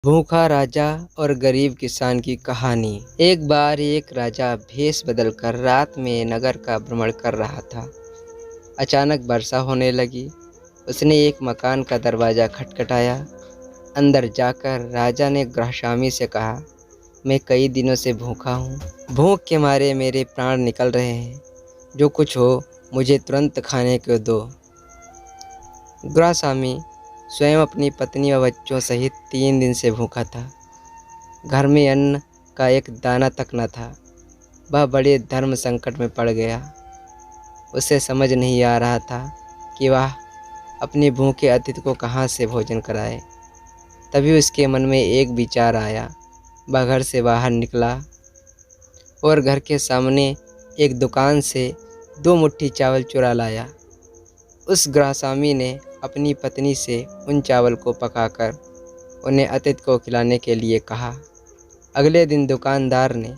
भूखा राजा और गरीब किसान की कहानी। एक बार एक राजा भेष बदलकर रात में नगर का भ्रमण कर रहा था। अचानक वर्षा होने लगी। उसने एक मकान का दरवाज़ा खटखटाया। अंदर जाकर राजा ने गृहस्वामी से कहा, मैं कई दिनों से भूखा हूँ। भूख के मारे मेरे प्राण निकल रहे हैं। जो कुछ हो मुझे तुरंत खाने को दो। गृहस्वामी स्वयं अपनी पत्नी व बच्चों सहित 3 दिन से भूखा था। घर में अन्न का एक दाना तक न था। वह बड़े धर्म संकट में पड़ गया। उसे समझ नहीं आ रहा था कि वह अपने भूखे अतिथि को कहाँ से भोजन कराए। तभी उसके मन में एक विचार आया। वह घर से बाहर निकला और घर के सामने एक दुकान से 2 मुट्ठी चावल चुरा लाया। उस गृहस्वामी ने अपनी पत्नी से उन चावल को पकाकर उन्हें अतिथि को खिलाने के लिए कहा। अगले दिन दुकानदार ने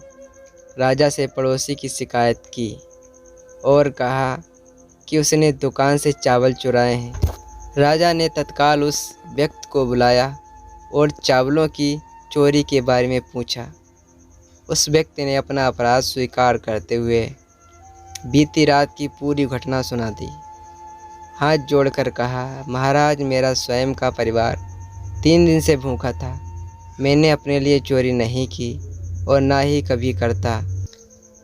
राजा से पड़ोसी की शिकायत की और कहा कि उसने दुकान से चावल चुराए हैं। राजा ने तत्काल उस व्यक्ति को बुलाया और चावलों की चोरी के बारे में पूछा। उस व्यक्ति ने अपना अपराध स्वीकार करते हुए बीती रात की पूरी घटना सुना दी। हाथ जोड़कर कहा, महाराज, मेरा स्वयं का परिवार 3 दिन से भूखा था। मैंने अपने लिए चोरी नहीं की और ना ही कभी करता,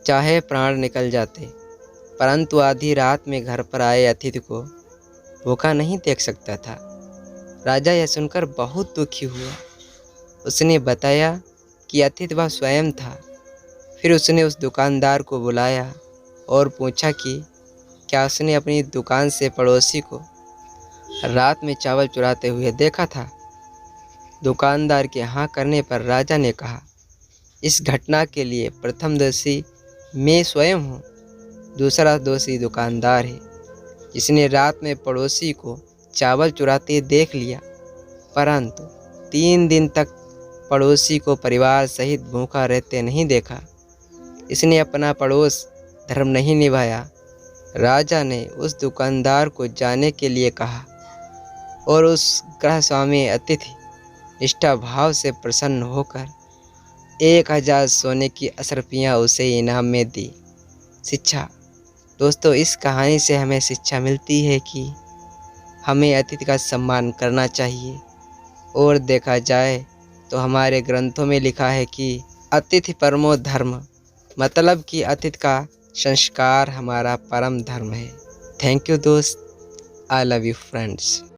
चाहे प्राण निकल जाते, परंतु आधी रात में घर पर आए अतिथि को भूखा नहीं देख सकता था। राजा यह सुनकर बहुत दुखी हुआ। उसने बताया कि अतिथि वह स्वयं था। फिर उसने उस दुकानदार को बुलाया और पूछा कि क्या उसने अपनी दुकान से पड़ोसी को रात में चावल चुराते हुए देखा था। दुकानदार के हाँ करने पर राजा ने कहा, इस घटना के लिए प्रथम दोषी मैं स्वयं हूँ। दूसरा दोषी दुकानदार है, जिसने रात में पड़ोसी को चावल चुराते देख लिया, परंतु 3 दिन तक पड़ोसी को परिवार सहित भूखा रहते नहीं देखा। इसने अपना पड़ोस धर्म नहीं निभाया। राजा ने उस दुकानदार को जाने के लिए कहा और उस गृहस्वामी अतिथि निष्ठा भाव से प्रसन्न होकर 1000 सोने की अशर्फियाँ उसे इनाम में दी। शिक्षा। दोस्तों, इस कहानी से हमें शिक्षा मिलती है कि हमें अतिथि का सम्मान करना चाहिए। और देखा जाए तो हमारे ग्रंथों में लिखा है कि अतिथि परमो धर्म, मतलब कि अतिथि का संस्कार हमारा परम धर्म है। थैंक यू दोस्त। I love you friends.